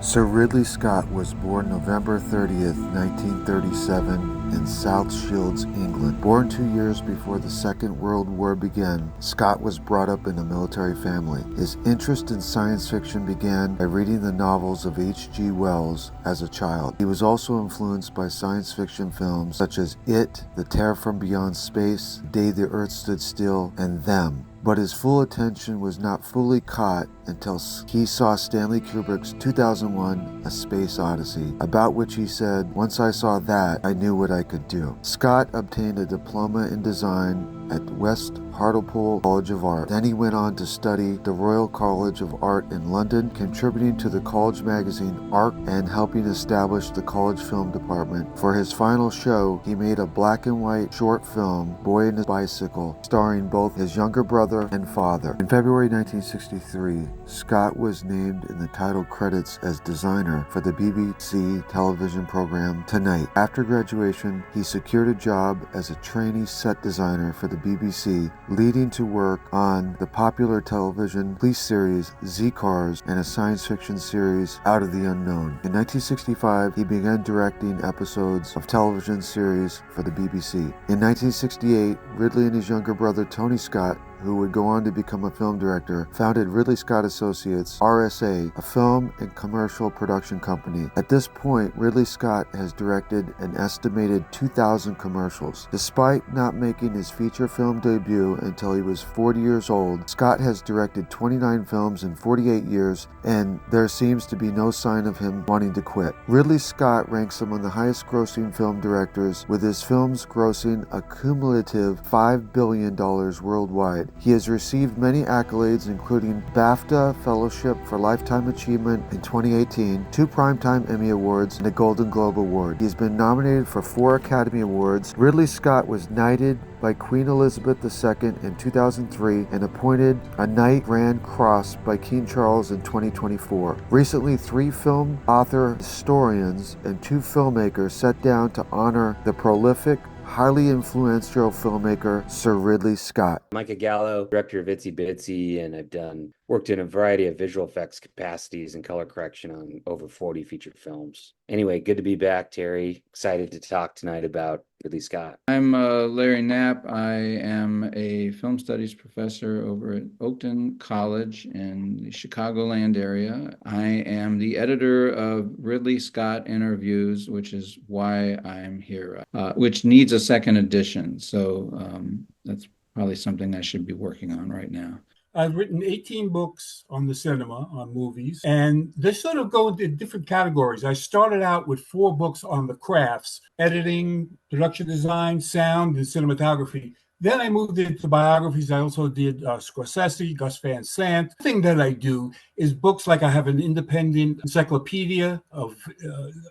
Sir Ridley Scott was born November 30th, 1937 in South Shields, England. Born 2 years before the Second World War began, Scott was brought up in a military family. His interest in science fiction began by reading the novels of H.G. Wells as a child. He was also influenced by science fiction films such as It, The Terror from Beyond Space, Day the Earth Stood Still, and Them. But his full attention was not fully caught until he saw Stanley Kubrick's 2001 A Space Odyssey, about which he said, "Once I saw that, I knew what I could do." Scott obtained a diploma in design at West Hartlepool College of Art. Then he went on to study the Royal College of Art in London, contributing to the college magazine Art and helping establish the college film department. For his final show, he made a black and white short film, Boy and His Bicycle, starring both his younger brother and father. In February 1963, Scott was named in the title credits as designer for the BBC television program Tonight. After graduation, he secured a job as a trainee set designer for the BBC, leading to work on the popular television police series Z-Cars and a science fiction series Out of the Unknown. In 1965, he began directing episodes of television series for the BBC. In 1968, Ridley and his younger brother Tony Scott, who would go on to become a film director, founded Ridley Scott Associates, RSA, a film and commercial production company. At this point, Ridley Scott has directed an estimated 2,000 commercials. Despite not making his feature film debut until he was 40 years old, Scott has directed 29 films in 48 years, and there seems to be no sign of him wanting to quit. Ridley Scott ranks among the highest grossing film directors, with his films grossing a cumulative $5 billion worldwide. He has received many accolades, including BAFTA Fellowship for Lifetime Achievement in 2018, 2 Primetime Emmy Awards, and a Golden Globe Award. He has been nominated for 4 Academy Awards. Ridley Scott was knighted by Queen Elizabeth II in 2003 and appointed a Knight Grand Cross by King Charles in 2024. Recently, 3 film author historians and 2 filmmakers sat down to honor the prolific, highly influential filmmaker Sir Ridley Scott. Micah Gallo, director of Itsy Bitsy, and I've worked in a variety of visual effects capacities and color correction on over 40 featured films. Anyway, good to be back, Terry. Excited to talk tonight about Ridley Scott. I'm Larry Knapp. I am a film studies professor over at Oakton College in the Chicagoland area. I am the editor of Ridley Scott Interviews, which is why I'm here, which needs a second edition. So that's probably something I should be working on right now. I've written 18 books on the cinema, on movies, and they sort of go into different categories. I started out with 4 books on the crafts, editing, production design, sound, and cinematography. Then I moved into biographies. I also did Scorsese, Gus Van Sant. The thing that I do is books like I have an independent encyclopedia of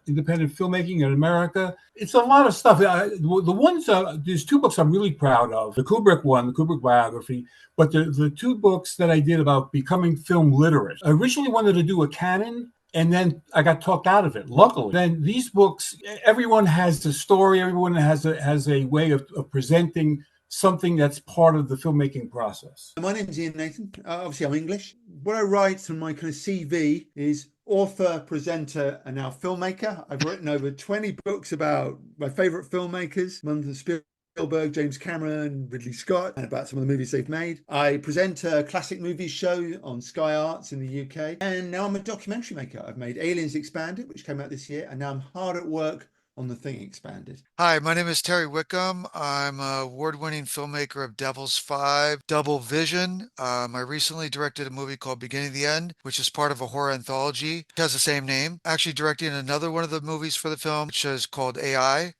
independent filmmaking in America. It's a lot of stuff. There's 2 books I'm really proud of. The Kubrick one, the Kubrick biography, but the 2 books that I did about becoming film literate. I originally wanted to do a canon, and then I got talked out of it, luckily. Then these books, everyone has a story, everyone has a way of presenting something that's part of the filmmaking process. My name is Ian Nathan. Obviously, I'm English. What I write on my kind of CV is author, presenter, and now filmmaker. I've written over 20 books about my favorite filmmakers, among them Spielberg, James Cameron, Ridley Scott, and about some of the movies they've made. I present a classic movies show on Sky Arts in the UK. And now I'm a documentary maker. I've made Aliens Expanded, which came out this year, and now I'm hard at work on The Thing Expanded. Hi, my name is Terry Wickham. I'm an award-winning filmmaker of Devil's 5, Double Vision. I recently directed a movie called Beginning of the End, which is part of a horror anthology. It has the same name. Actually directing another one of the movies for the film, which is called A.I.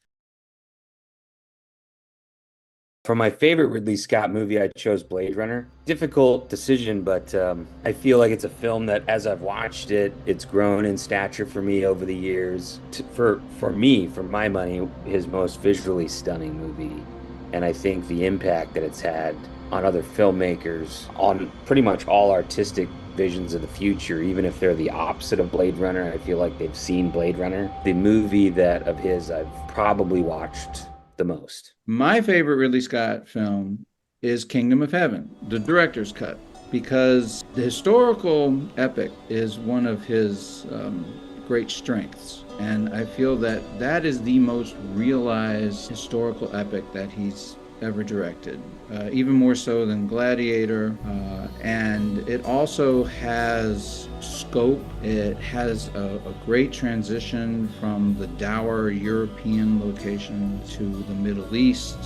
For my favorite Ridley Scott movie, I chose Blade Runner. Difficult decision, but I feel like it's a film that, as I've watched it, it's grown in stature for me over the years. For me, for my money, his most visually stunning movie. And I think the impact that it's had on other filmmakers, on pretty much all artistic visions of the future, even if they're the opposite of Blade Runner, I feel like they've seen Blade Runner. The movie that of his I've probably watched the most. My favorite Ridley Scott film is Kingdom of Heaven, the director's cut. because the historical epic is one of his great strengths. And I feel that that is the most realized historical epic that he's ever directed, even more so than Gladiator. And it also has scope. It has a great transition from the dour European location to the Middle East,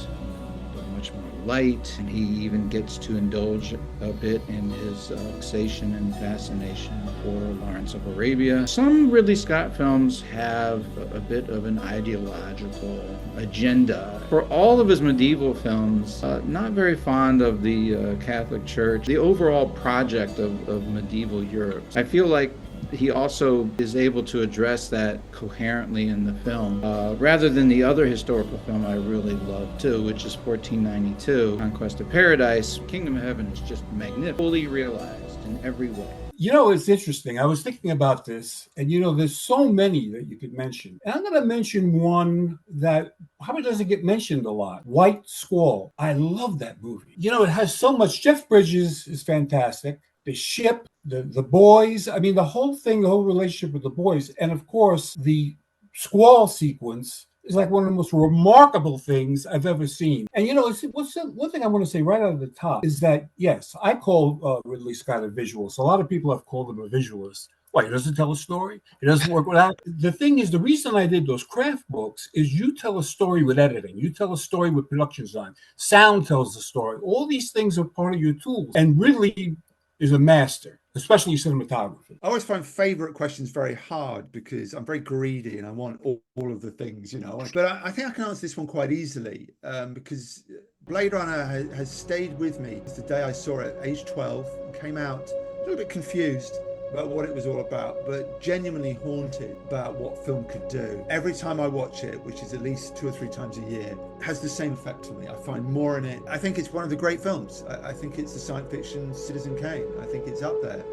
much more light, and he even gets to indulge a bit in his fixation and fascination for Lawrence of Arabia. Some Ridley Scott films have a bit of an ideological agenda. For all of his medieval films, not very fond of the Catholic Church, the overall project of medieval Europe. I feel like he also is able to address that coherently in the film, rather than the other historical film I really love too, which is 1492, Conquest of Paradise. Kingdom of Heaven is just magnificent, fully realized in every way. You know, it's interesting. I was thinking about this, and there's so many that you could mention. And I'm going to mention one that probably doesn't get mentioned a lot. White Squall. I love that movie. It has so much. Jeff Bridges is fantastic. The ship, the boys. I mean, the whole thing, the whole relationship with the boys. And of course, the squall sequence is like one of the most remarkable things I've ever seen. And one thing I want to say right out of the top is that, yes, I call Ridley Scott a visualist. A lot of people have called him a visualist. Why, he doesn't tell a story? He doesn't work without. The thing is, the reason I did those craft books is you tell a story with editing. You tell a story with production design. Sound tells the story. All these things are part of your tools. And Ridley is a master, especially cinematography. I always find favorite questions very hard because I'm very greedy and I want all of the things, But I think I can answer this one quite easily because Blade Runner has stayed with me since the day I saw it at age 12 and came out a little bit confused about what it was all about, but genuinely haunted about what film could do. Every time I watch it, which is at least 2 or 3 times a year, it has the same effect for me. I find more in it. I think it's one of the great films. I think it's the science fiction Citizen Kane. I think it's up there.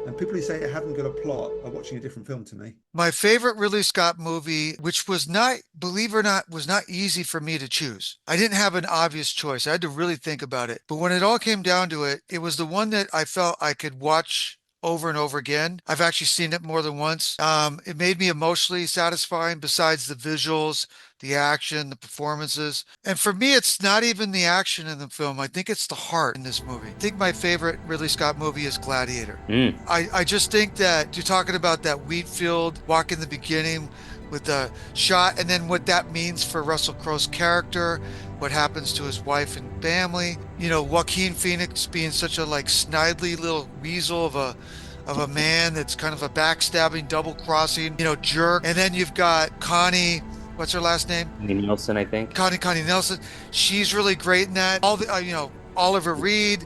And people who say it haven't got a plot are watching a different film to me. My favorite Ridley Scott movie, which was not, believe it or not, was not easy for me to choose. I didn't have an obvious choice. I had to really think about it. But when it all came down to it, it was the one that I felt I could watch over and over again. I've actually seen it more than once. It made me emotionally satisfying besides the visuals, the action, the performances. And for me, it's not even the action in the film. I think it's the heart in this movie. I think my favorite Ridley Scott movie is Gladiator. I just think that you're talking about that wheat field walk in the beginning with the shot and then what that means for Russell Crowe's character, what happens to his wife and family. Joaquin Phoenix being such a snidely little weasel of a man that's kind of a backstabbing, double-crossing, jerk. And then you've got Connie, what's her last name? Nelson, I think. Connie Nelson. She's really great in that. All the, Oliver Reed.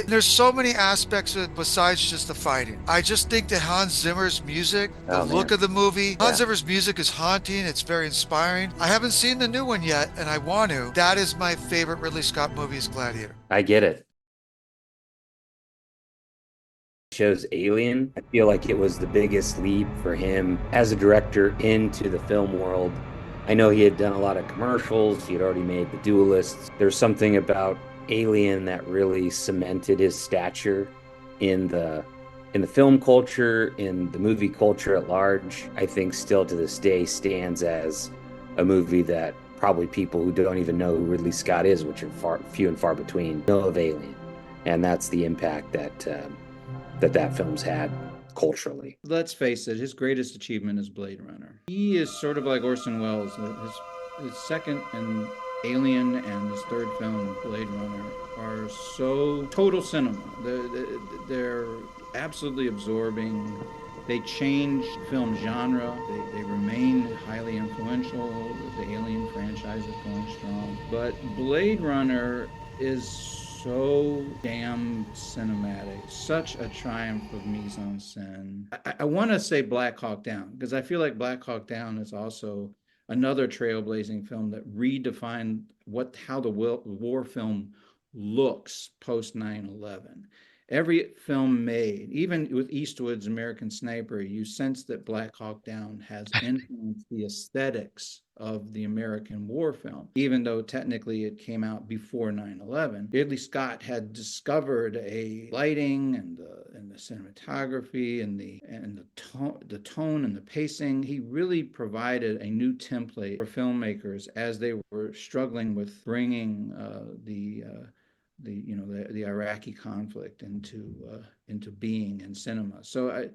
There's so many aspects of it besides just the fighting. I just think that Hans Zimmer's music, the look of the movie, Hans Zimmer's music is haunting. It's very inspiring. I haven't seen the new one yet, and I want to. That is my favorite Ridley Scott movie is Gladiator. I get it. Shows Alien. I feel like it was the biggest leap for him as a director into the film world. I know he had done a lot of commercials. He had already made The Duelists. There's something about Alien that really cemented his stature in the film culture, in the movie culture at large. I think still to this day stands as a movie that probably people who don't even know who Ridley Scott is, which are few and far between, know of Alien. And that's the impact that film's had culturally. Let's face it, his greatest achievement is Blade Runner. He is sort of like Orson Welles. His second and Alien and his third film, Blade Runner, are so total cinema. They're absolutely absorbing. They change film genre. They remain highly influential. The Alien franchise is going strong. But Blade Runner is so damn cinematic, such a triumph of mise-en-scène. I want to say Black Hawk Down, because I feel like Black Hawk Down is also another trailblazing film that redefined how the war film looks post 9/11. every film made, even with Eastwood's American Sniper, you sense that Black Hawk Down has influenced the aesthetics of the American war film, even though technically it came out before 9/11. Ridley Scott had discovered a lighting and the cinematography and the tone and the pacing. He really provided a new template for filmmakers as they were struggling with bringing the Iraqi conflict into being in cinema. So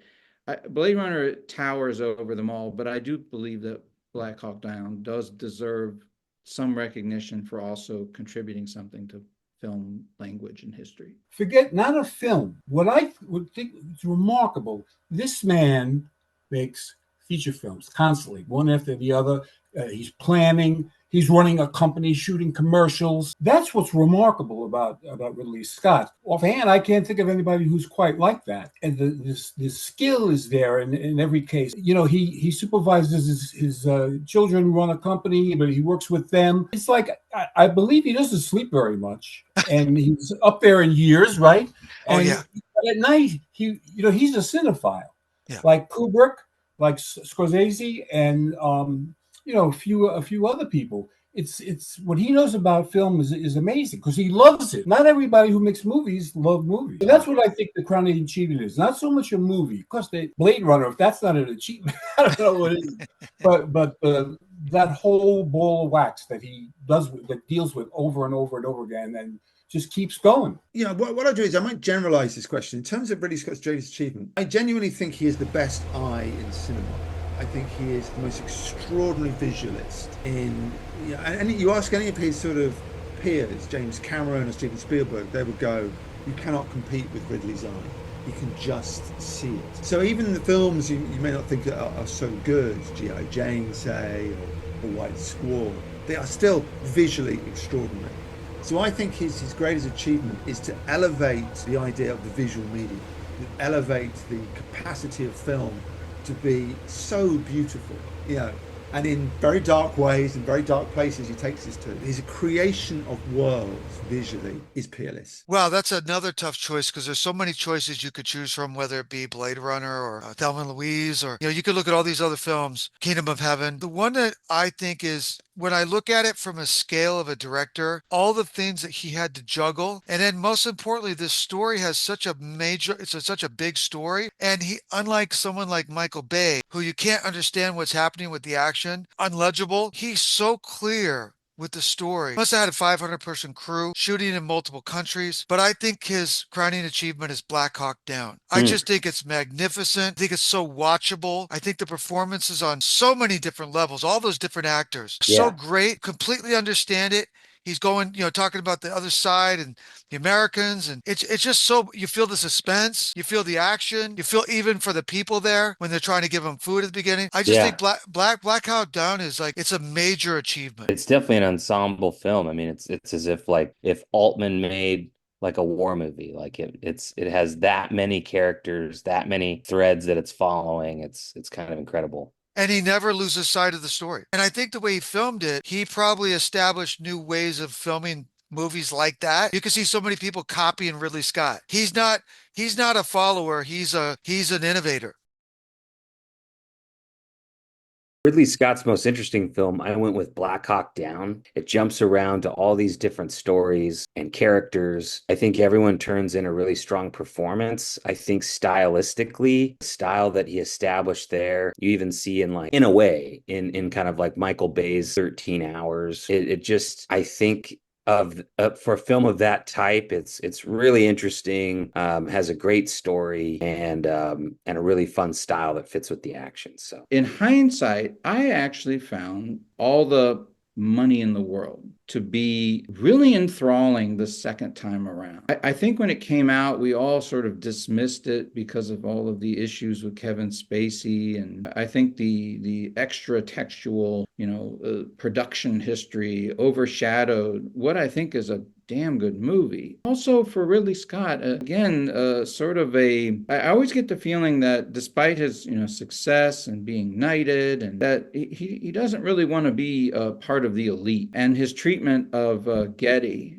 Blade Runner towers over them all, but I do believe that Black Hawk Down does deserve some recognition for also contributing something to film language and history. Forget not a film. What I would think is remarkable, this man makes feature films constantly, one after the other. He's planning. He's running a company, shooting commercials. That's what's remarkable about Ridley Scott. Offhand, I can't think of anybody who's quite like that. And the skill is there in every case. You know, he supervises his children run a company, but he works with them. It's like, I believe he doesn't sleep very much. And he's up there in years, right? Oh, And yeah. at night, he's a cinephile. Yeah. Like Kubrick, like Scorsese, and a few other people. It's what he knows about film is amazing because he loves it. Not everybody who makes movies love movies. And that's what I think the crowning achievement is. Not so much a movie, because the Blade Runner, if that's not an achievement, I don't know what it is. But that whole ball of wax that he does, that deals with over and over and over again, and just keeps going. You know, what I do is I might generalize this question. In terms of Ridley Scott's greatest achievement, I genuinely think he is the best eye in cinema. I think he is the most extraordinary visualist and you ask any of his sort of peers, James Cameron or Steven Spielberg, they would go, you cannot compete with Ridley's eye. You can just see it. So even the films you may not think are so good, G.I. Jane, say, or White Squall, they are still visually extraordinary. So I think his greatest achievement is to elevate the idea of the visual medium, to elevate the capacity of film to be so beautiful, and in very dark ways, in very dark places he takes us to. His creation of worlds visually is peerless. Wow, that's another tough choice because there's so many choices you could choose from, whether it be Blade Runner or Thelma Louise, or you could look at all these other films, Kingdom of Heaven. The one that I think is, when I look at it from a scale of a director, all the things that he had to juggle, and then most importantly, this story has such a such a big story, and he, unlike someone like Michael Bay, who you can't understand what's happening with the action, unlegible, he's so clear with the story. Must have had a 500-person crew shooting in multiple countries, but I think his crowning achievement is Black Hawk Down. I just think it's magnificent. I think it's so watchable. I think the performances on so many different levels, all those different actors, so great, completely understand it. He's going, talking about the other side and the Americans, and it's just so, you feel the suspense, you feel the action, you feel even for the people there when they're trying to give them food at the beginning. I just think Black Hawk Down is like, it's a major achievement. It's definitely an ensemble film. I mean, it's as if like if Altman made like a war movie, like it has that many characters, that many threads that it's following. It's kind of incredible. And he never loses sight of the story. And I think the way he filmed it, he probably established new ways of filming movies like that. You can see so many people copying Ridley Scott. He's not a follower, he's an innovator. Ridley Scott's most interesting film, I went with Black Hawk Down. It jumps around to all these different stories and characters. I think everyone turns in a really strong performance. I think stylistically, the style that he established there, you even see in a way, in kind of like Michael Bay's 13 Hours. It just, I think, for a film of that type, it's really interesting, has a great story, and a really fun style that fits with the action. So in hindsight, I actually found All the Money in the World to be really enthralling the second time around. I think when it came out, we all sort of dismissed it because of all of the issues with Kevin Spacey. And I think the extra textual, production history overshadowed what I think is a damn good movie. Also for Ridley Scott, again, I always get the feeling that despite his, success and being knighted, and that he doesn't really want to be a part of the elite. And his treatment of Getty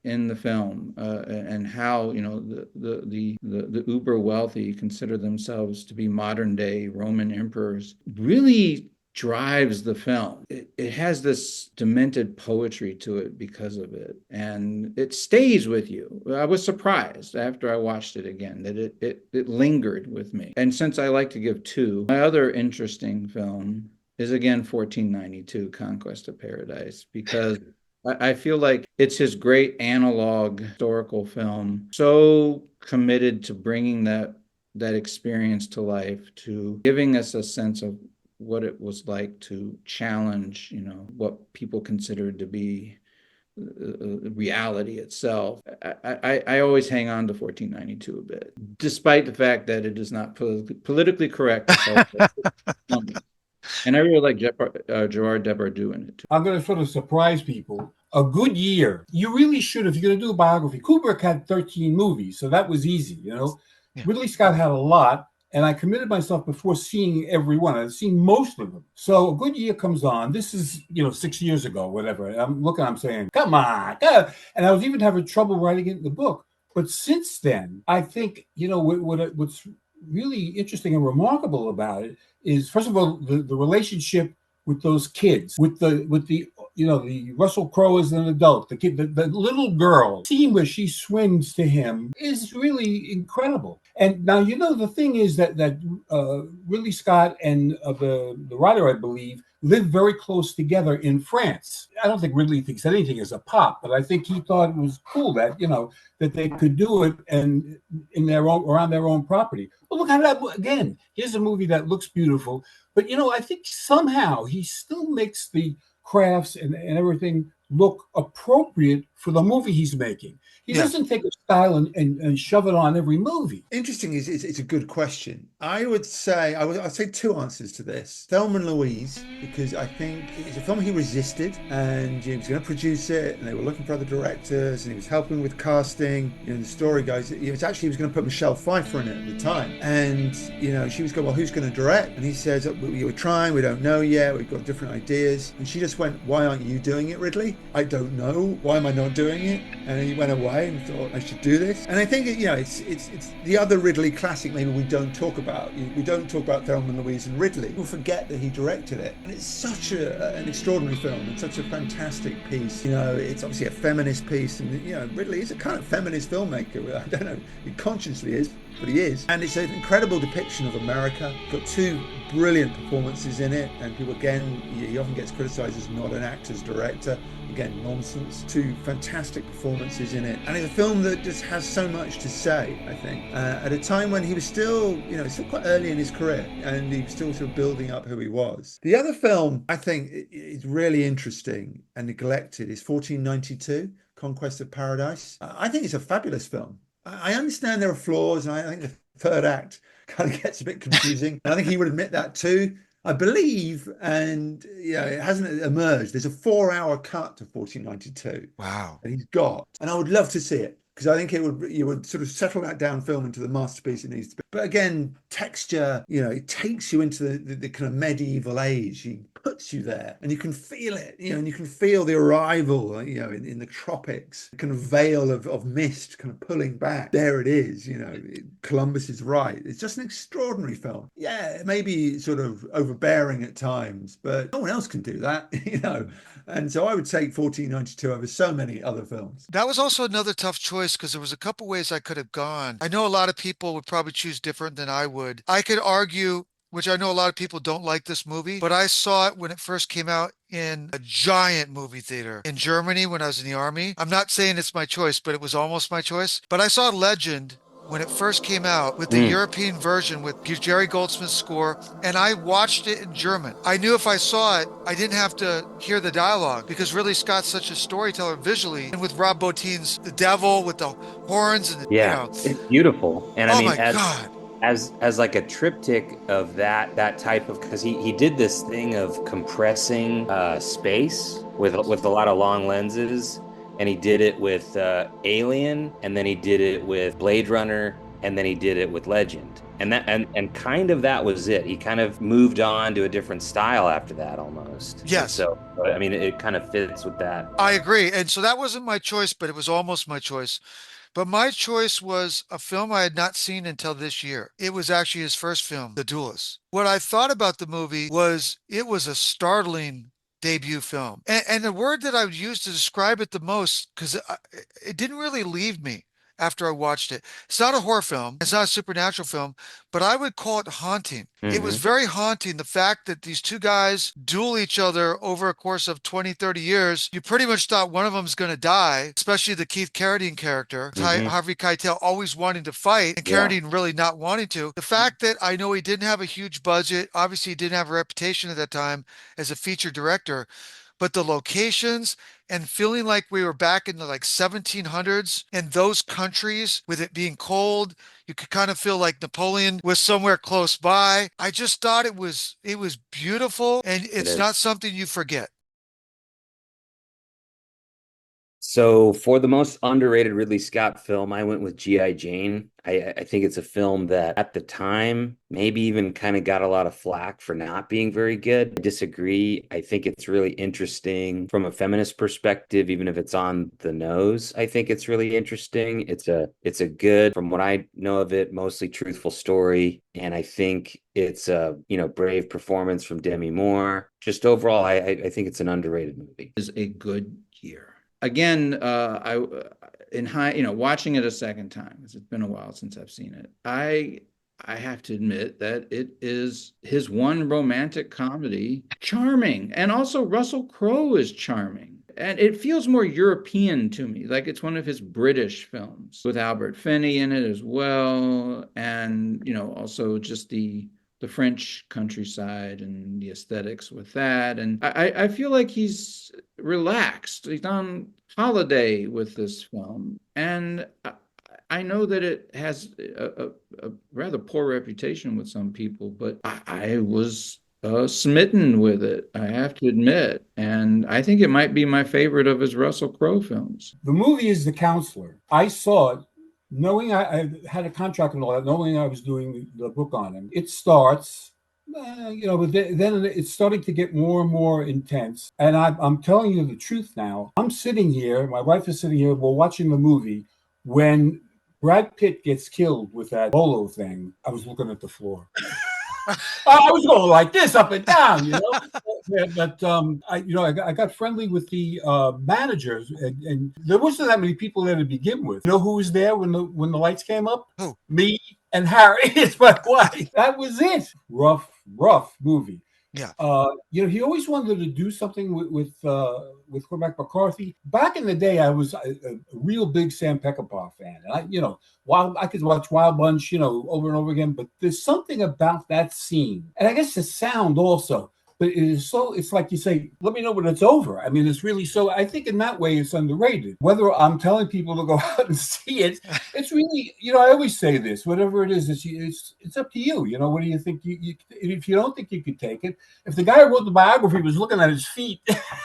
in the film, and how, you know, the uber wealthy consider themselves to be modern day Roman emperors, really drives the film. It has this demented poetry to it because of it, and it stays with you. I was surprised after I watched it again that it lingered with me. And since I like to give two, my other interesting film is again 1492, Conquest of Paradise, because I feel like it's his great analog historical film, so committed to bringing that experience to life, to giving us a sense of what it was like to challenge, you know, what people considered to be reality itself. I always hang on to 1492 a bit, despite the fact that it is not politically correct. And I really like Gerard Depardieu in it too. I'm going to sort of surprise people. A good year. You really should, if you're going to do a biography. Kubrick had 13 movies, so that was easy, you know. Yeah. Ridley Scott had a lot, and I committed myself before seeing every one. I've seen most of them. So a good year comes on. This is, 6 years ago, whatever. I'm saying, come on. And I was even having trouble writing it in the book. But since then, I think, what's really interesting and remarkable about it is, first of all, the relationship with those kids, with the Russell Crowe as an adult, the kid, the little girl, scene where she swims to him is really incredible. And now, the thing is that Ridley Scott and the writer, I believe, lived very close together in France. I don't think Ridley thinks anything is a pop, but I think he thought it was cool that, that they could do it and around their own property. Well, look at that again. Here's a movie that looks beautiful, but I think somehow he still makes the crafts and everything look appropriate for the movie he's making. He doesn't take a style and shove it on every movie. Interesting. It's a good question. I'd say two answers to this. Thelma Louise, because I think it's a film he resisted, and he was going to produce it, and they were looking for other directors, and he was helping with casting. The story goes, he was going to put Michelle Pfeiffer in it at the time, and she was going, well, who's going to direct? And he says, we're trying, we don't know yet, we've got different ideas. And she just went, why aren't you doing it, Ridley? I don't know. Why am I not doing it? And he went away and thought, I should do this. And I think it's the other Ridley classic maybe we don't talk about. We don't talk about Thelma Louise and Ridley. We'll forget that he directed it. And it's such an extraordinary film and such a fantastic piece. It's obviously a feminist piece, and Ridley is a kind of feminist filmmaker. I don't know, he consciously is, but he is. And it's an incredible depiction of America. Got two brilliant performances in it, and people, again, he often gets criticized as not an actor's director. Again, nonsense. Two fantastic performances in it, and it's a film that just has so much to say, I think, at a time when he was still quite early in his career, and he was still sort of building up who he was. The other film I think is really interesting and neglected is 1492, Conquest of Paradise. I think it's a fabulous film. I understand there are flaws, and I think the third act kind of gets a bit confusing. And I think he would admit that too, I believe, and it hasn't emerged. There's a 4-hour cut to 1492. Wow. That he's got, and I would love to see it, because I think you would sort of settle that down film into the masterpiece it needs to be. But again, texture, it takes you into the kind of medieval age. He puts you there, and you can feel it, and you can feel the arrival, in the tropics, kind of veil of mist kind of pulling back. There it is, Columbus is right. It's just an extraordinary film. Yeah, it may be sort of overbearing at times, but no one else can do that, And so I would take 1492 over so many other films. That was also another tough choice, because there was a couple ways I could have gone. I know a lot of people would probably choose different than I would. I could argue, which I know a lot of people don't like this movie, but I saw it when it first came out in a giant movie theater in Germany when I was in the army. I'm not saying it's my choice, but it was almost my choice. But I saw Legend when it first came out with the European version with Jerry Goldsmith's score, and I watched it in German. I knew if I saw it, I didn't have to hear the dialogue, because Ridley Scott's such a storyteller visually, and with Rob Bottin's The Devil with the horns and it's beautiful. And oh my God. As like a triptych of that type of, because he did this thing of compressing space with a lot of long lenses. And he did it with Alien, and then he did it with Blade Runner, and then he did it with Legend. And kind of that was it. He kind of moved on to a different style after that almost. Yes. And so I mean it kind of fits with that. I agree. And so that wasn't my choice, but it was almost my choice. But my choice was a film I had not seen until this year. It was actually his first film, The Duelists. What I thought about the movie was it was a startling debut film. And the word that I would use to describe it the most, because it didn't really leave me after I watched it. It's not a horror film, it's not a supernatural film, but I would call it haunting. It was very haunting. The fact that these two guys duel each other over a course of 20, 30 years, you pretty much thought one of them is going to die, especially the Keith Carradine character, Harvey Keitel always wanting to fight and Carradine really not wanting to. The fact that I know he didn't have a huge budget, obviously he didn't have a reputation at that time as a feature director, but the locations and feeling like we were back in the like 1700s in those countries with it being cold, you could kind of feel like Napoleon was somewhere close by. I just thought it was beautiful, and it's not something you forget. So for the most underrated Ridley Scott film, I went with G.I. Jane. I think it's a film that at the time maybe even kind of got a lot of flack for not being very good. I disagree. I think it's really interesting from a feminist perspective, even if it's on the nose. I think it's really interesting. It's a good, from what I know of it, mostly truthful story. And I think it's a, brave performance from Demi Moore. Just overall, I think it's an underrated movie. Is a good year. Again, watching it a second time, because it's been a while since I've seen it, I have to admit that it is his one romantic comedy, charming. And also Russell Crowe is charming. And it feels more European to me, like it's one of his British films with Albert Finney in it as well. And, also just the French countryside and the aesthetics with that. And I feel like he's relaxed. He's on holiday with this film. And I know that it has a rather poor reputation with some people, but I was smitten with it, I have to admit. And I think it might be my favorite of his Russell Crowe films. The movie is The Counselor. I saw it knowing I had a contract and all that, knowing I was doing the book on him. It starts, but then it's starting to get more and more intense. And I'm telling you the truth now. I'm sitting here, my wife is sitting here, we're watching the movie. When Brad Pitt gets killed with that bolo thing, I was looking at the floor. I was going like this up and down, But I got friendly with the managers, and there wasn't that many people there to begin with. You know who was there when the lights came up? Who? Me and Harry. It's my wife. That was it. Rough movie. Yeah. He always wanted to do something with Cormac McCarthy. Back in the day, I was a real big Sam Peckinpah fan, and I could watch Wild Bunch, over and over again. But there's something about that scene, and I guess the sound also. But it's like you say, let me know when it's over. I mean, it's really so, I think in that way it's underrated. Whether I'm telling people to go out and see it, it's really, I always say this, whatever it is, it's up to you. What do you think? If you don't think you could take it, if the guy who wrote the biography was looking at his feet,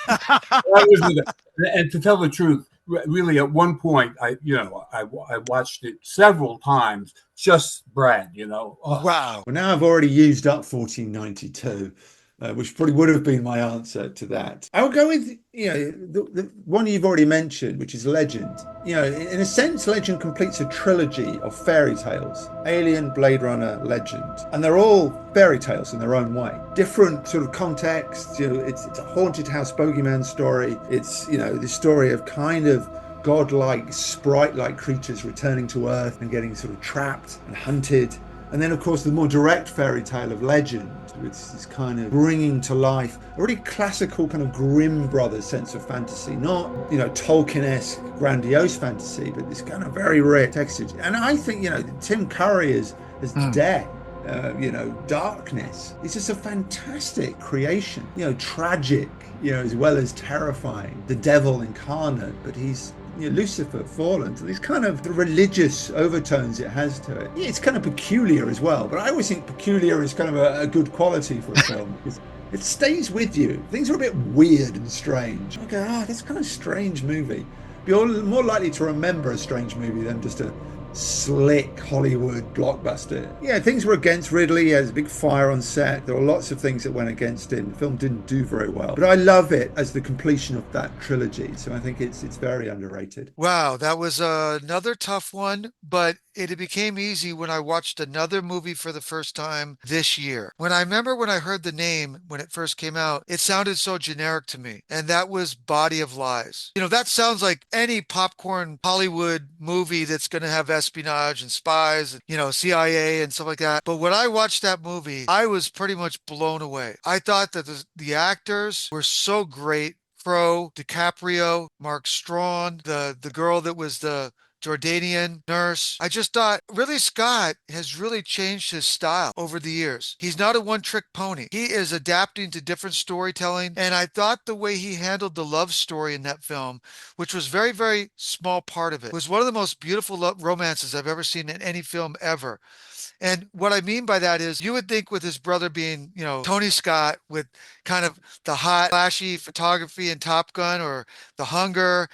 and to tell the truth, really at one point, I watched it several times, just Brad, Oh. Wow. Well, now I've already used up 1492. Which probably would have been my answer to that. I would go with, the one you've already mentioned, which is Legend. In a sense, Legend completes a trilogy of fairy tales: Alien, Blade Runner, Legend. And they're all fairy tales in their own way. Different sort of contexts. It's a haunted house bogeyman story. It's, the story of kind of godlike, sprite-like creatures returning to Earth and getting sort of trapped and hunted. And then, of course, the more direct fairy tale of Legend, with this kind of bringing to life a really classical kind of Grimm Brothers sense of fantasy, not, Tolkien-esque grandiose fantasy, but this kind of very rare texture. And I think, Tim Curry as Death, Darkness, it's just a fantastic creation, tragic, as well as terrifying. The devil incarnate, but he's Lucifer fallen, so these kind of religious overtones it has to it. Yeah, it's kind of peculiar as well, but I always think peculiar is kind of a good quality for a film, because it stays with you. Things are a bit weird and strange. Okay, that's kind of strange movie. You're more likely to remember a strange movie than just a slick Hollywood blockbuster. Yeah, things were against Ridley. He has a big fire on set. There were lots of things that went against him. The film didn't do very well. But I love it as the completion of that trilogy. So I think it's very underrated. Wow, that was another tough one, but it became easy when I watched another movie for the first time this year. When I remember when I heard the name when it first came out, it sounded so generic to me, and that was Body of Lies. You know, that sounds like any popcorn Hollywood movie that's going to have espionage and spies, and, you know, CIA and stuff like that. But when I watched that movie, I was pretty much blown away. I thought that the actors were so great. Crowe, DiCaprio, Mark Strong, the girl that was the Jordanian nurse. I just thought Ridley Scott has really changed his style over the years. He's not a one-trick pony. He is adapting to different storytelling, and I thought the way he handled the love story in that film, which was very, very small part of it, was one of the most beautiful romances I've ever seen in any film ever. And what I mean by that is you would think with his brother being, you know, Tony Scott with kind of the hot, flashy photography in Top Gun or The Hunger,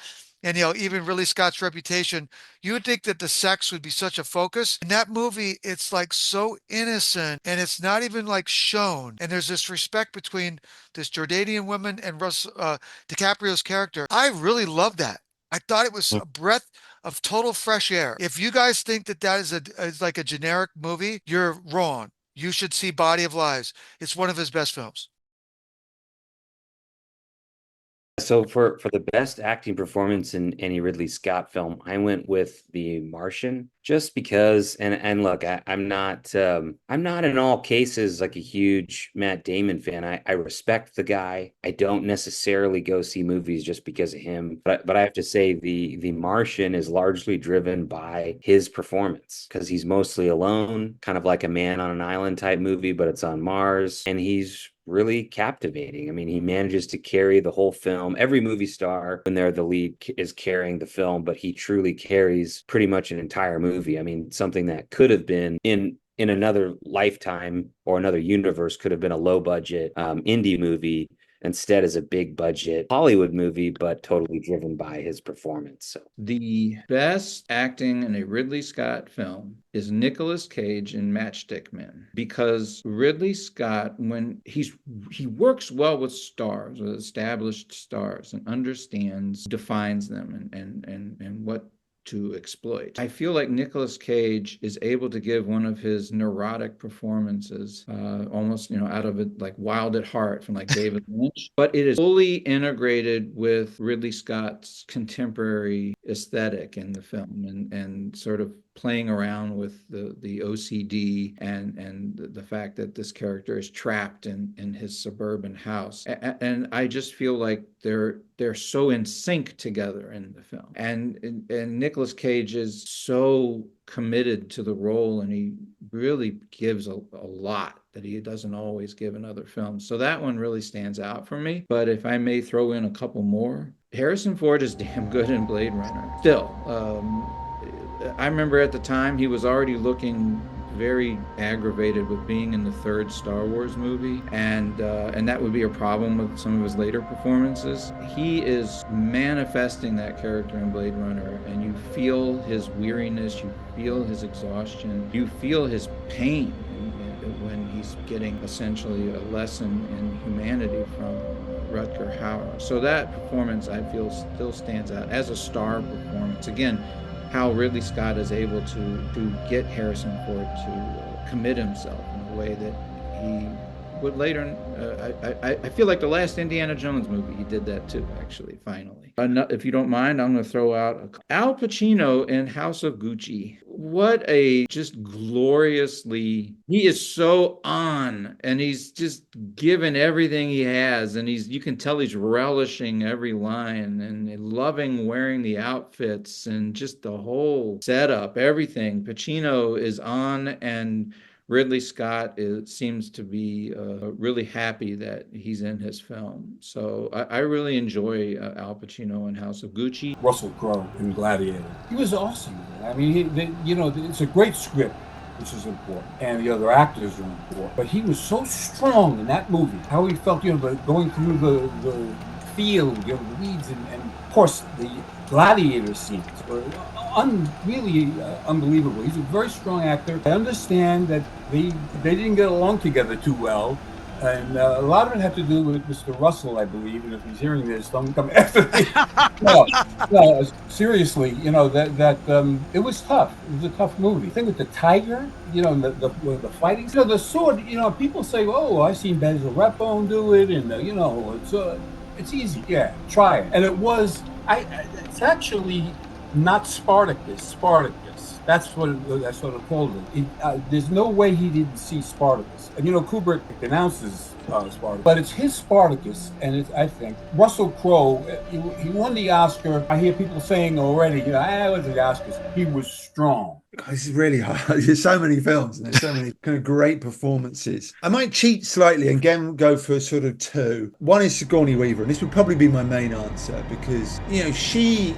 and, you know, even Ridley Scott's reputation, you would think that the sex would be such a focus. In that movie, it's like so innocent and it's not even like shown. And there's this respect between this Jordanian woman and DiCaprio's character. I really love that. I thought it was a breath of total fresh air. If you guys think that is like a generic movie, you're wrong. You should see Body of Lies. It's one of his best films. So for the best acting performance in any Ridley Scott film, I went with The Martian, just because. And look, I'm not in all cases like a huge Matt Damon fan. I respect the guy. I don't necessarily go see movies just because of him. But I have to say the Martian is largely driven by his performance, because he's mostly alone, kind of like a man on an island type movie, but it's on Mars, and he's really captivating. I mean, he manages to carry the whole film. Every movie star, when they're the lead, is carrying the film, but he truly carries pretty much an entire movie. I mean, something that could have been in another lifetime or another universe could have been a low budget indie movie, instead is a big budget Hollywood movie, but totally driven by his performance. So the best acting in a Ridley Scott film is Nicolas Cage in Matchstick Men, because Ridley Scott, when he works well with stars, with established stars, and defines them and what to exploit. I feel like Nicolas Cage is able to give one of his neurotic performances, almost, out of it, like Wild at Heart from like David Lynch, but it is fully integrated with Ridley Scott's contemporary aesthetic in the film, and sort of playing around with the OCD and the fact that this character is trapped in his suburban house. And I just feel like they're so in sync together in the film. And Nicolas Cage is so committed to the role, and he really gives a lot that he doesn't always give in other films. So that one really stands out for me. But if I may throw in a couple more, Harrison Ford is damn good in Blade Runner. Still, I remember at the time he was already looking very aggravated with being in the third Star Wars movie, and that would be a problem with some of his later performances. He is manifesting that character in Blade Runner, and you feel his weariness, you feel his exhaustion, you feel his pain when he's getting essentially a lesson in humanity from Rutger Hauer. So that performance, I feel, still stands out as a star performance. Again, how Ridley Scott is able to get Harrison Ford to commit himself in a way that he would later. I feel like the last Indiana Jones movie, he did that too, actually, finally. If you don't mind, I'm going to throw out Al Pacino in House of Gucci. What a just gloriously, he is so on, and he's just given everything he has, and you can tell he's relishing every line and loving wearing the outfits and just the whole setup, everything. Pacino is on, and Ridley Scott seems to be really happy that he's in his film. So I really enjoy Al Pacino in House of Gucci. Russell Crowe in Gladiator. He was awesome. I mean, it's a great script, which is important, and the other actors are important. But he was so strong in that movie. How he felt, going through the field, the weeds, and of course the gladiator scenes were really unbelievable. He's a very strong actor. I understand that they didn't get along together too well. And a lot of it had to do with Mr. Russell, I believe. And if he's hearing this, don't come after me. No, no, seriously, it was tough. It was a tough movie. The thing with the tiger, the fighting, the sword. People say, "Oh, I've seen Basil Rathbone do it," and it's easy. Yeah, try it. And it was. It's actually not Spartacus. Spartacus. That's what I called it. There's no way he didn't see Spartacus. And Kubrick announces Spartacus, but it's his Spartacus, and I think Russell Crowe. He won the Oscar. I hear people saying already, I was the Oscars. He was strong. This is really hard. There's so many films and there's so many kind of great performances. I might cheat slightly and again go for sort of two. One is Sigourney Weaver, and this would probably be my main answer because she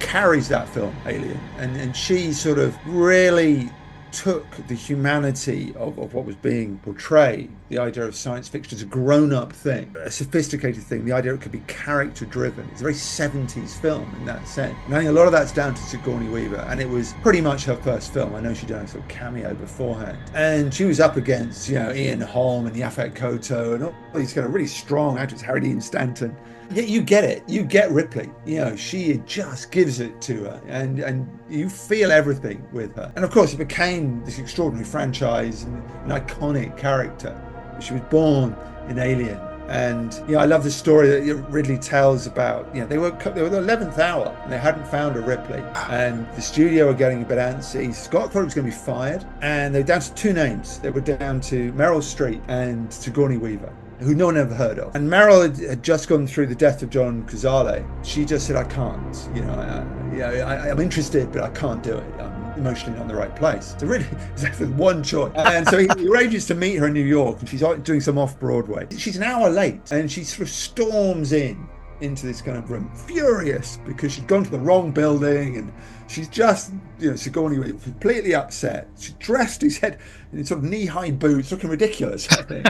carries that film, Alien, and she sort of really took the humanity of what was being portrayed, the idea of science fiction as a grown-up thing, a sophisticated thing, the idea it could be character-driven. It's a very 70s film in that sense. And I think a lot of that's down to Sigourney Weaver, and it was pretty much her first film. I know she'd done a sort of cameo beforehand. And she was up against, Ian Holm and Yaphet Kotto and all these kind of really strong actors, Harry Dean Stanton. Yeah, you get it. You get Ripley. She just gives it to her, and you feel everything with her. And of course, it became this extraordinary franchise and an iconic character. She was born in Alien, and I love the story that Ridley tells about. They were the 11th hour, and they hadn't found a Ripley, and the studio were getting a bit antsy. Scott thought he was going to be fired, and they were down to two names. They were down to Meryl Streep and Sigourney Weaver, who no one ever heard of. And Meryl had just gone through the death of John Cazale. She just said, I can't, I'm interested, but I can't do it. I'm emotionally not in the right place. So really, exactly one choice. And so he arranges to meet her in New York, and she's doing some off-Broadway. She's an hour late, and she sort of storms into this kind of room, furious because she'd gone to the wrong building, and she's just, Sigourney Weaver, completely upset. She dressed his head in sort of knee-high boots, looking ridiculous, I think,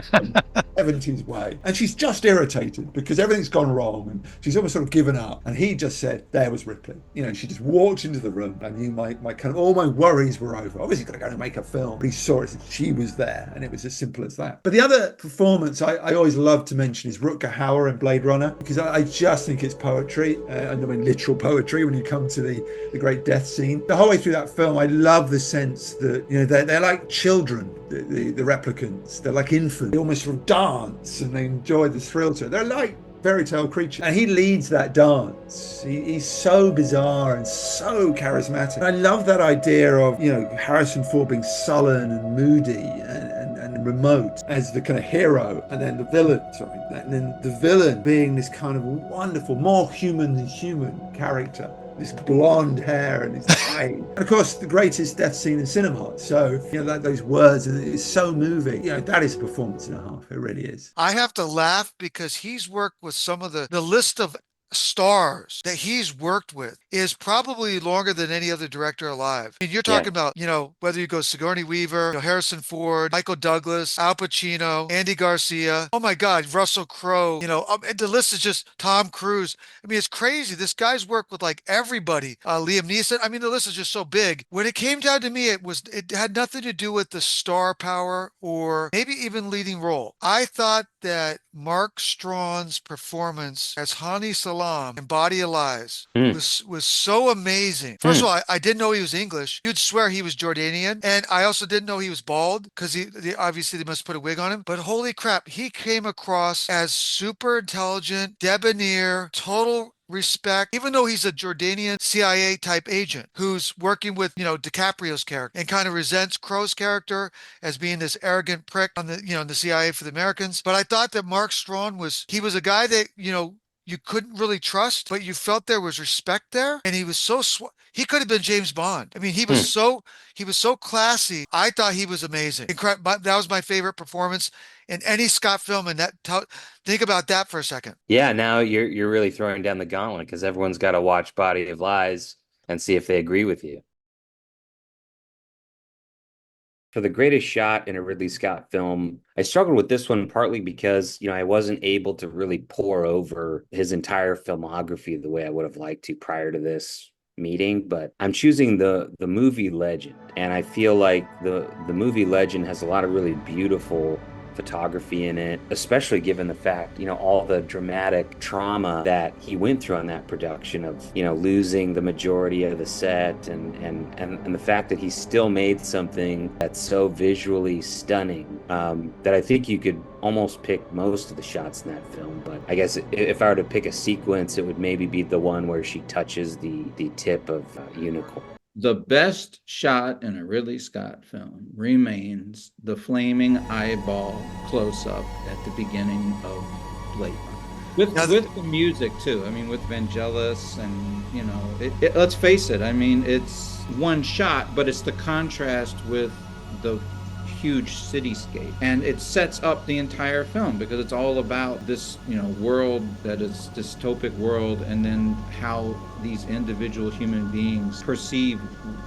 70s way. And she's just irritated because everything's gone wrong, and she's almost sort of given up. And he just said, there was Ripley. She just walked into the room. I knew my kind of, all my worries were over. Obviously, got to go and make a film. But he saw it, and she was there, and it was as simple as that. But the other performance I always love to mention is Rutger Hauer in Blade Runner, because I just think it's poetry. I mean literal poetry when you come to the great death scene. The whole way through that film, I love the sense that, they're like children, the replicants. They're like infants. They almost sort of dance and they enjoy the thrill to it. They're like fairy tale creatures. And he leads that dance. He's so bizarre and so charismatic. And I love that idea of, Harrison Ford being sullen and moody and remote as the kind of hero, and then the villain being this kind of wonderful, more human than human character. This blonde hair and his eye. And of course, the greatest death scene in cinema. So, those words, and it's so moving. That is a performance and a half. It really is. I have to laugh because he's worked with some of the list of stars that he's worked with is probably longer than any other director alive. I mean, you're talking about, whether you go Sigourney Weaver, Harrison Ford, Michael Douglas, Al Pacino, Andy Garcia, oh my God, Russell Crowe, and the list is just Tom Cruise. I mean, it's crazy. This guy's worked with like everybody. Liam Neeson. I mean, the list is just so big. When it came down to me, it had nothing to do with the star power or maybe even leading role. I thought that Mark Strong's performance as Hani Salam in Body of Lies was so amazing. First of all, I didn't know he was English. You'd swear he was Jordanian. And I also didn't know he was bald because obviously they must put a wig on him. But holy crap, he came across as super intelligent, debonair, total respect, even though he's a Jordanian CIA type agent who's working with, DiCaprio's character and kind of resents Crowe's character as being this arrogant prick on the, in the CIA for the Americans. But I thought that Mark Strong was a guy that, you couldn't really trust, but you felt there was respect there. And he was so, he could have been James Bond. I mean, he was so classy. I thought he was amazing. That was my favorite performance in any Scott film. And think about that for a second. Yeah, now you're really throwing down the gauntlet because everyone's got to watch Body of Lies and see if they agree with you. For the greatest shot in a Ridley Scott film, I struggled with this one partly because, I wasn't able to really pore over his entire filmography the way I would have liked to prior to this meeting, but I'm choosing the movie Legend. And I feel like the movie Legend has a lot of really beautiful photography in it, especially given the fact, all the dramatic trauma that he went through on that production of, losing the majority of the set and the fact that he still made something that's so visually stunning, that I think you could almost pick most of the shots in that film. But I guess if I were to pick a sequence, it would maybe be the one where she touches the tip of Unicorn. The best shot in a Ridley Scott film remains the flaming eyeball close-up at the beginning of Blade Runner. With the music too. I mean, with Vangelis and, let's face it, I mean, it's one shot, but it's the contrast with the huge cityscape, and it sets up the entire film because it's all about this world that is dystopic world, and then how these individual human beings perceive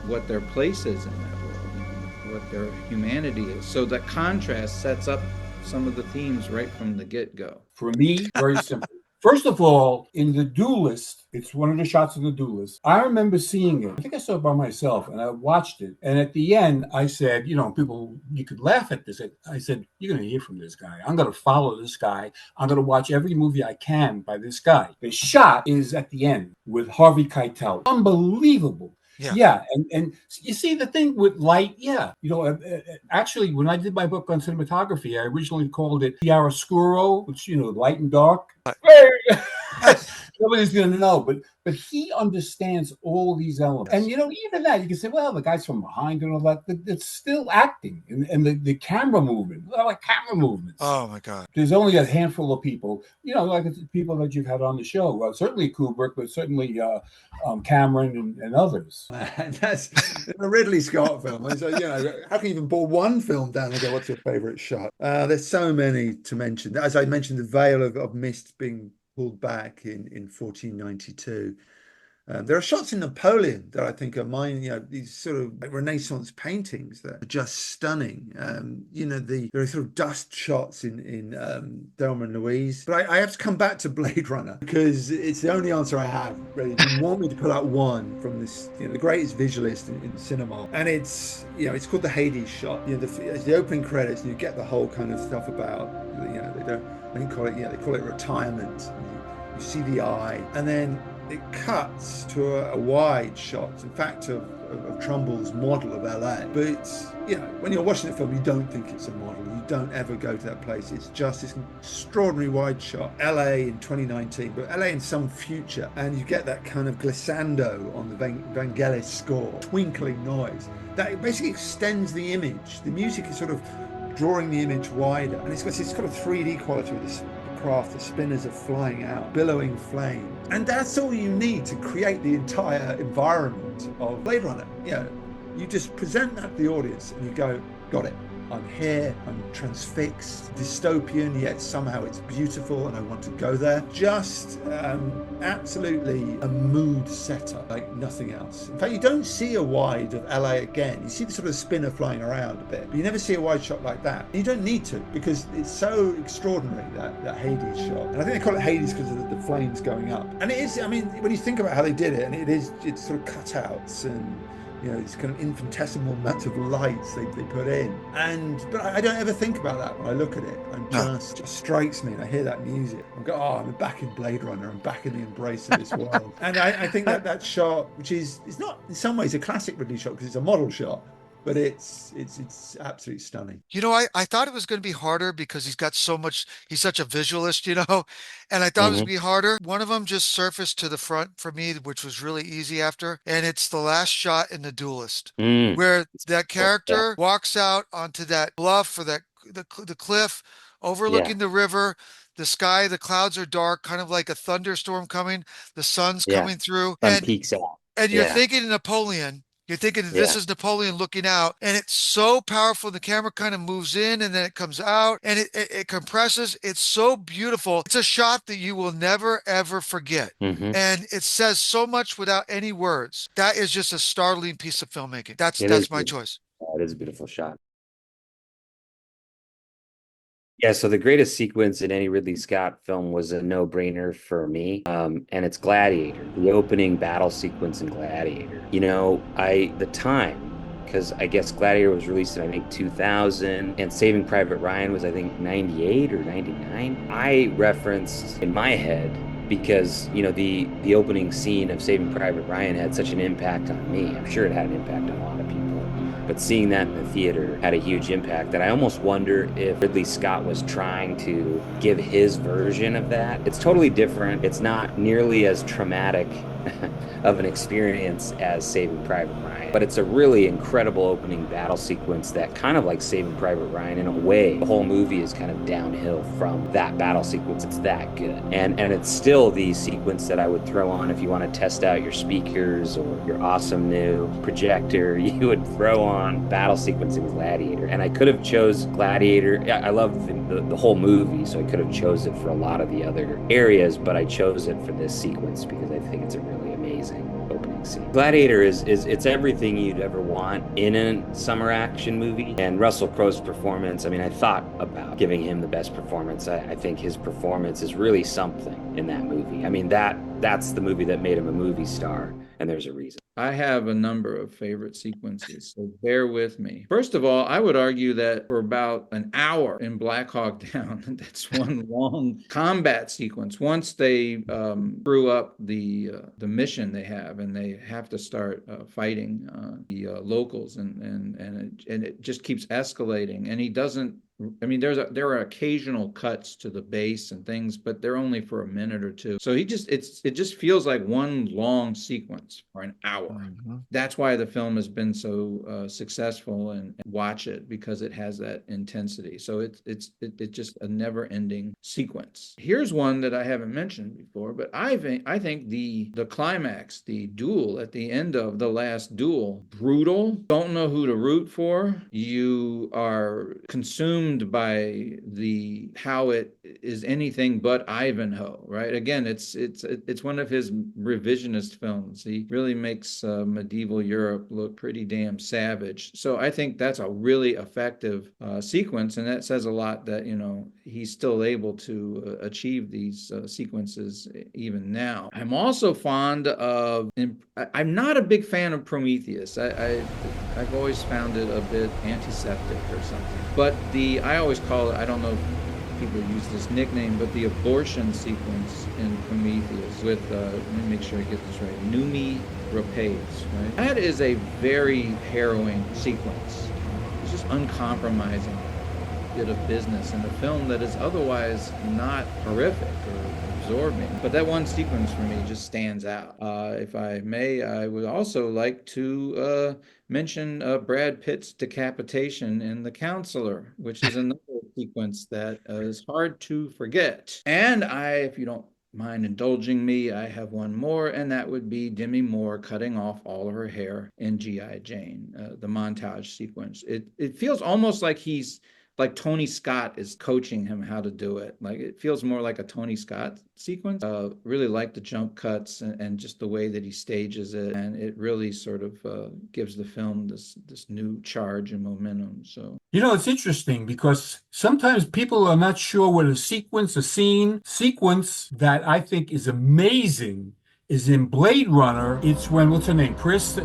what their place is in that world, what their humanity is. So that contrast sets up some of the themes right from the get-go. For me, very simple. First of all, in The Duelist, it's one of the shots in The Duelist. I remember seeing it. I think I saw it by myself, and I watched it. And at the end, I said, people, you could laugh at this. I said, you're going to hear from this guy. I'm going to follow this guy. I'm going to watch every movie I can by this guy. The shot is at the end with Harvey Keitel. Unbelievable. Yeah. And you see the thing with light. Yeah. Actually, when I did my book on cinematography, I originally called it chiaroscuro, which, light and dark. Nobody's going to know, but he understands all these elements. And, even that, you can say, well, the guy's from behind and all that. It's still acting. And the camera movement, like camera movements. Oh, my God. There's only a handful of people, like the people that you've had on the show. Well, certainly Kubrick, but certainly Cameron and others. That's a Ridley Scott film. So, how can you even pull one film down and go, what's your favorite shot? There's so many to mention. As I mentioned, the veil of mist being pulled back in 1492. There are shots in Napoleon that I think are mine, these sort of Renaissance paintings that are just stunning. There are sort of dust shots in Thelma Louise. But I have to come back to Blade Runner because it's the only answer I have, really. You want me to pull out one from this, the greatest visualist in cinema. And it's called the Hades shot. It's the opening credits, and you get the whole kind of stuff about, they call it retirement. You see the eye, and then it cuts to a wide shot, in fact, of Trumbull's model of LA. But when you're watching the film, you don't think it's a model. You don't ever go to that place. It's just this extraordinary wide shot. LA in 2019, but LA in some future, and you get that kind of glissando on the Vangelis score, twinkling noise that basically extends the image. The music is sort of drawing the image wider, and it's got a 3D quality with this craft. The spinners are flying out, billowing flame, and that's all you need to create the entire environment of Blade Runner. You just present that to the audience, and you go, got it. I'm here, I'm transfixed, dystopian, yet somehow it's beautiful and I want to go there. Just absolutely a mood setter like nothing else. In fact, you don't see a wide of LA again. You see the sort of spinner flying around a bit, but you never see a wide shot like that. And you don't need to, because it's so extraordinary, that Hades shot. And I think they call it Hades because of the flames going up. And it is, when you think about how they did it, and it's sort of cutouts and it's kind of infinitesimal amount of lights they put in. But I don't ever think about that when I look at it. It just strikes me, and I hear that music. I go, I'm back in Blade Runner. I'm back in the embrace of this world. And I think that shot, which is not in some ways a classic Ridley shot because it's a model shot, but it's absolutely stunning. I thought it was going to be harder because he's such a visualist, and I thought it was going to be harder. One of them just surfaced to the front for me, which was really easy after, and it's the last shot in The Duelist, where that character walks out onto that bluff or the cliff overlooking the river. The sky, the clouds are dark, kind of like a thunderstorm coming. The sun's coming through, Sun peeks out. And you're thinking Napoleon. You're thinking this is Napoleon looking out, and it's so powerful. The camera kind of moves in and then it comes out, and it compresses. It's so beautiful. It's a shot that you will never, ever forget. And it says so much without any words. That is just a startling piece of filmmaking. That's my choice. It is a beautiful shot. Yeah, so the greatest sequence in any Ridley Scott film was a no-brainer for me, and it's Gladiator, the opening battle sequence in Gladiator. The time, because I guess Gladiator was released in, I think, 2000, and Saving Private Ryan was, I think, 98 or 99. I referenced in my head because, the opening scene of Saving Private Ryan had such an impact on me. I'm sure it had an impact on a lot of people. But seeing that in the theater had a huge impact that I almost wonder if Ridley Scott was trying to give his version of that. It's totally different. It's not nearly as traumatic of an experience as Saving Private Ryan, but it's a really incredible opening battle sequence that kind of like Saving Private Ryan in a way. The whole movie is kind of downhill from that battle sequence. It's that good. And it's still the sequence that I would throw on if you want to test out your speakers or your awesome new projector. You would throw on battle sequence in Gladiator. And I could have chose Gladiator. I love the whole movie, so I could have chose it for a lot of the other areas, but I chose it for this sequence because I think it's a really amazing opening scene. Gladiator it's everything you'd ever want in a summer action movie. And Russell Crowe's performance, I thought about giving him the best performance. I think his performance is really something in that movie. That's the movie that made him a movie star, and there's a reason. I have a number of favorite sequences, so bear with me. First of all, I would argue that for about an hour in Black Hawk Down, that's one long combat sequence. Once they screw up the mission they have, and they have to start fighting the locals, and it just keeps escalating. And he doesn't. There are occasional cuts to the base and things, but they're only for a minute or two. So it just feels like one long sequence for an hour. Mm-hmm. That's why the film has been so successful, and watch it because it has that intensity. So it's just a never-ending sequence. Here's one that I haven't mentioned before, but I think the climax, the duel at the end of The Last Duel, brutal. Don't know who to root for. You are consumed by how it is anything but Ivanhoe, right? Again, it's one of his revisionist films. He really makes medieval Europe look pretty damn savage. So I think that's a really effective sequence, and that says a lot that he's still able to achieve these sequences even now. I'm also fond of. I'm not a big fan of Prometheus. I've always found it a bit antiseptic or something. But I always call it, I don't know if people use this nickname, but the abortion sequence in Prometheus with, let me make sure I get this right, Noomi Rapace, right? That is a very harrowing sequence. It's just uncompromising bit of business in a film that is otherwise not horrific or absorbing. But that one sequence for me just stands out. If I may, I would also like to mention Brad Pitt's decapitation in The Counselor, which is another sequence that is hard to forget. And if you don't mind indulging me, I have one more, and that would be Demi Moore cutting off all of her hair in G.I. Jane, the montage sequence. It feels almost like like Tony Scott is coaching him how to do it. Like it feels more like a Tony Scott sequence. Really like the jump cuts and just the way that he stages it, and it really sort of gives the film this new charge and momentum. So it's interesting because sometimes people are not sure what a sequence that I think is amazing is in Blade Runner. It's when what's her name, Chris, they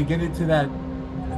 get into that.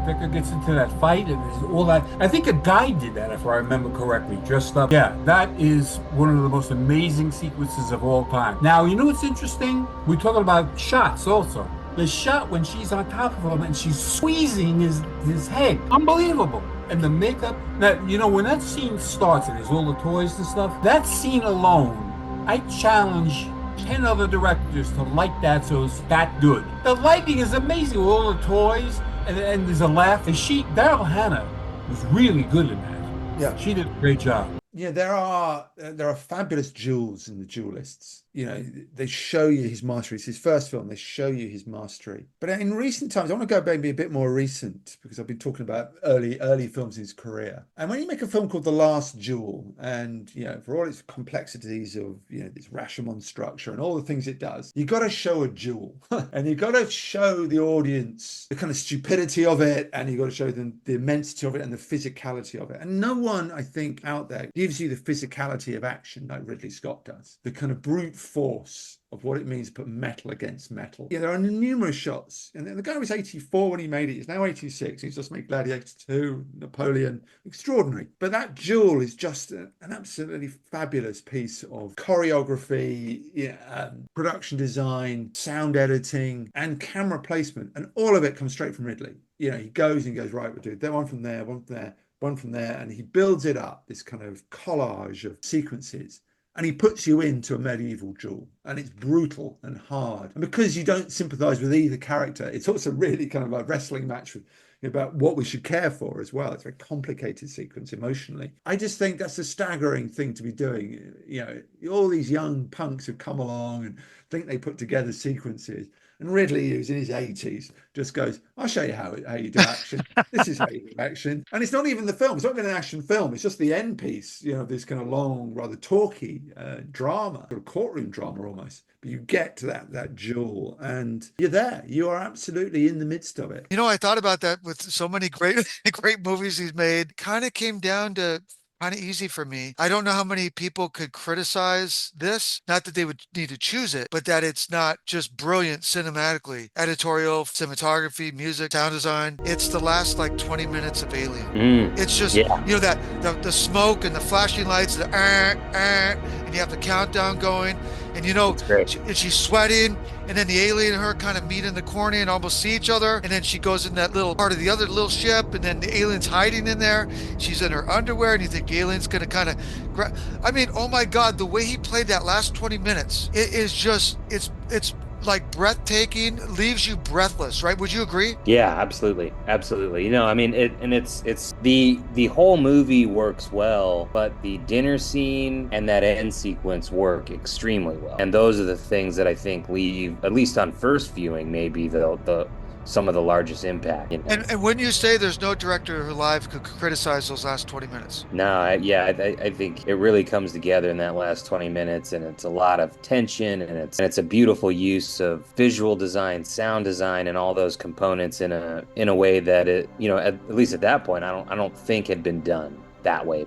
Becker gets into that fight and there's all that. I think a guy did that, if I remember correctly, dressed up. Yeah, that is one of the most amazing sequences of all time. Now, what's interesting? We're talking about shots also. The shot when she's on top of him and she's squeezing his head. Unbelievable. And the makeup. Now, when that scene starts and there's all the toys and stuff, that scene alone, I challenge 10 other directors to light that so it's that good. The lighting is amazing with all the toys. And there's a laugh. And Daryl Hannah was really good in that. Yeah, she did a great job. Yeah, there are fabulous duels in the Duelists. they show you his mastery. It's his first film. They show you his mastery. But in recent times, I want to go maybe a bit more recent because I've been talking about early films in his career. And when you make a film called The Last Duel, and for all its complexities of this Rashomon structure and all the things it does, you got to show a duel, and you got to show the audience the kind of stupidity of it, and you got to show them the immensity of it and the physicality of it. And no one, I think, out there gives you the physicality of action like Ridley Scott does. The kind of brute force of what it means to put metal against metal. There are numerous shots. And the guy was 84 when he made it. He's now 86. He's just made Gladiator II, Napoleon. Extraordinary. But that duel is just an absolutely fabulous piece of choreography, production design, sound editing, and camera placement. And all of it comes straight from Ridley. He goes, right, we'll do that one from there, one from there, one from there. And he builds it up, this kind of collage of sequences. And he puts you into a medieval duel, and it's brutal and hard. And because you don't sympathize with either character, it's also really kind of a wrestling match about what we should care for as well. It's a very complicated sequence emotionally. I just think that's a staggering thing to be doing. All these young punks who come along and think they put together sequences. And Ridley, who's in his 80s, just goes, I'll show you how you do action. This is how you do action. And it's not even the film. It's not even an action film. It's just the end piece, this kind of long, rather talky drama, sort of courtroom drama almost. But you get to that duel and you're there. You are absolutely in the midst of it. I thought about that with so many great movies he's made. Kind of came down to kind of easy for me. I don't know how many people could criticize this. Not that they would need to choose it, but that it's not just brilliant cinematically. Editorial, cinematography, music, sound design. It's the last 20 minutes of Alien. It's just, that the smoke and the flashing lights, and you have the countdown going. And she's sweating, and then the alien and her kind of meet in the corner and almost see each other. And then she goes in that little part of the other little ship, and then the alien's hiding in there. She's in her underwear, and you think the alien's going to kind of oh my God, the way he played that last 20 minutes, it is just, it's breathtaking, leaves you breathless, right? Would you agree? Yeah, absolutely. Absolutely. It's the whole movie works well, but the dinner scene and that end sequence work extremely well. And those are the things that I think leave, at least on first viewing, maybe some of the largest impact. And when you say there's no director who live could criticize those last 20 minutes? No, I think it really comes together in that last 20 minutes, and it's a lot of tension, and it's a beautiful use of visual design, sound design, and all those components in a way that it, at least at that point, I don't think had been done that way.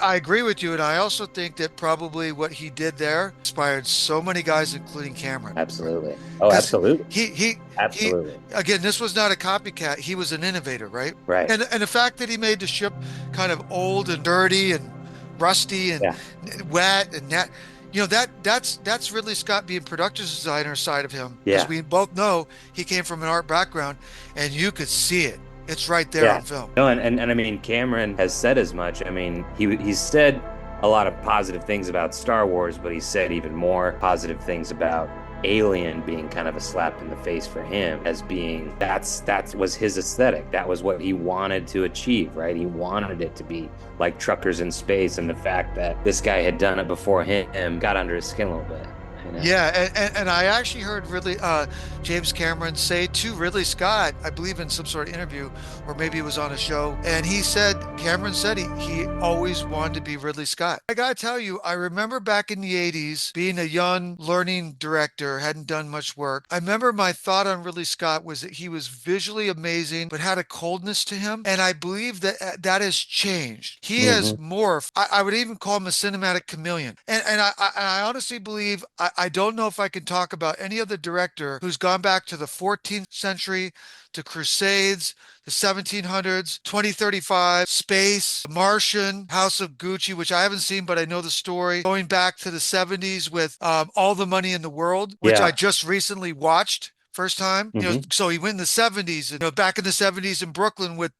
I agree with you, and I also think that probably what he did there inspired so many guys, including Cameron. Absolutely. Oh, absolutely. Absolutely. Again, this was not a copycat. He was an innovator, right? Right. And the fact that he made the ship kind of old and dirty and rusty and wet and that's Ridley Scott being production designer side of him. As we both know, he came from an art background, and you could see it. It's right there on film. No, and I mean, Cameron has said as much. I mean, he's said a lot of positive things about Star Wars, but he said even more positive things about Alien being kind of a slap in the face for him, as being that was his aesthetic. That was what he wanted to achieve, right? He wanted it to be like truckers in space, and the fact that this guy had done it before him got under his skin a little bit. Yeah, and I actually heard James Cameron say to Ridley Scott, I believe in some sort of interview, or maybe it was on a show, and Cameron said he always wanted to be Ridley Scott. I gotta tell you, I remember back in the 80s, being a young learning director, hadn't done much work. I remember my thought on Ridley Scott was that he was visually amazing, but had a coldness to him, and I believe that has changed. He has morphed. I would even call him a cinematic chameleon, and I honestly believe I don't know if I can talk about any other director who's gone back to the 14th century, to Crusades, the 1700s, 2035, Space, Martian, House of Gucci, which I haven't seen, but I know the story, going back to the 70s with All the Money in the World, which I just recently watched. First time, so he went in the 70s, back in the 70s in Brooklyn with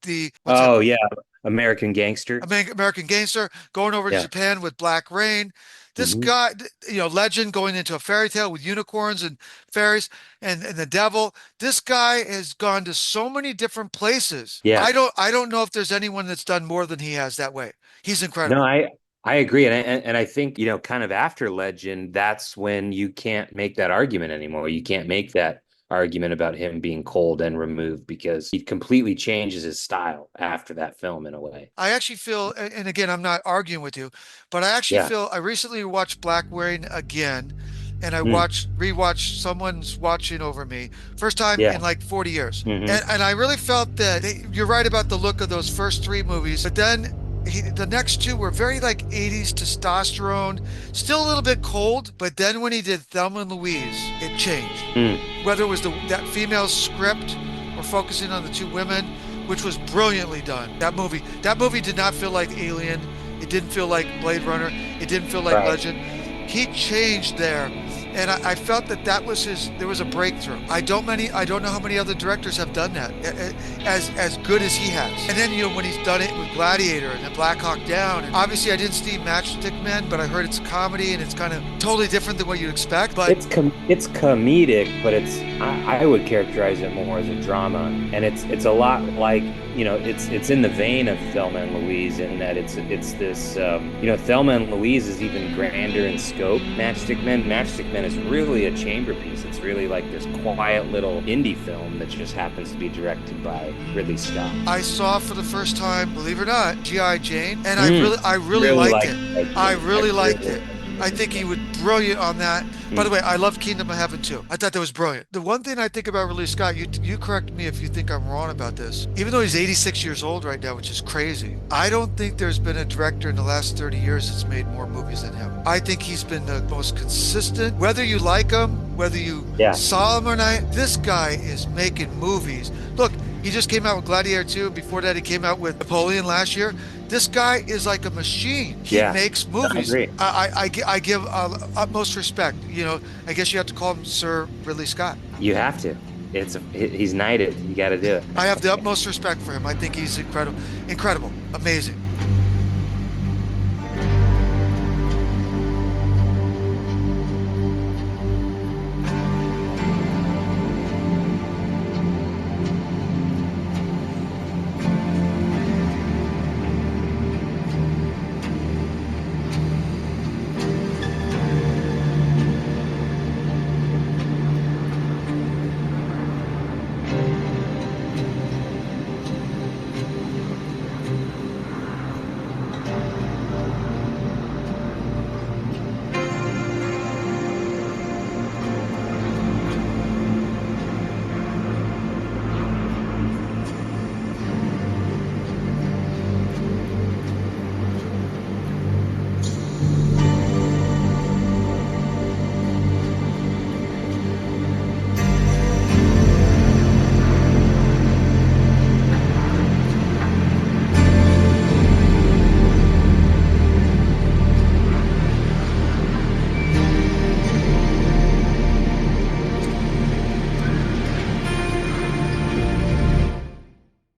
American Gangster. American Gangster, going over to Japan with Black Rain. This guy, legend, going into a fairy tale with unicorns and fairies and the devil. This guy has gone to so many different places. Yeah. I don't know if there's anyone that's done more than he has that way. He's incredible. No, I agree. And I think, kind of after Legend, that's when you can't make that argument anymore. You can't make that argument about him being cold and removed because he completely changes his style after that film in a way. I actually feel, and again, I'm not arguing with you, but I actually Yeah. feel I recently watched Black Wearing again, and I Mm. rewatched Someone's Watching Over Me, first time Yeah. in like 40 years. Mhm. And I really felt that you're right about the look of those first three movies, but then the next two were very like 80s testosterone, still a little bit cold, but then when he did Thelma and Louise, it changed. Whether it was that female script or focusing on the two women, which was brilliantly done. That movie did not feel like Alien. It didn't feel like Blade Runner. It didn't feel like Right. Legend. He changed there. And I felt that was there was a breakthrough. I don't know how many other directors have done that as good as he has. And then, when he's done it with Gladiator and then Black Hawk Down. And obviously I didn't see Matchstick Men, but I heard it's a comedy and it's kind of totally different than what you'd expect. But it's comedic, but I would characterize it more as a drama. And it's a lot like, it's in the vein of Thelma and Louise in that it's this, Thelma and Louise is even grander in scope. Matchstick Men is really a chamber piece. It's really like this quiet little indie film that just happens to be directed by Ridley Scott. I saw for the first time, believe it or not, G.I. Jane, and I really liked it. I really liked it. I think he was brilliant on that. By the way, I love Kingdom of Heaven too. I thought that was brilliant. The one thing I think about Ridley Scott, you correct me if you think I'm wrong about this, even though he's 86 years old right now, which is crazy, I don't think there's been a director in the last 30 years that's made more movies than him. I think he's been the most consistent. Whether you like him, whether you saw him or not, this guy is making movies. Look, he just came out with Gladiator 2. Before that, he came out with Napoleon last year. This guy is like a machine. He makes movies. I give utmost respect. I guess you have to call him Sir Ridley Scott. You have to. He's knighted. You got to do it. I have the utmost respect for him. I think he's incredible, amazing.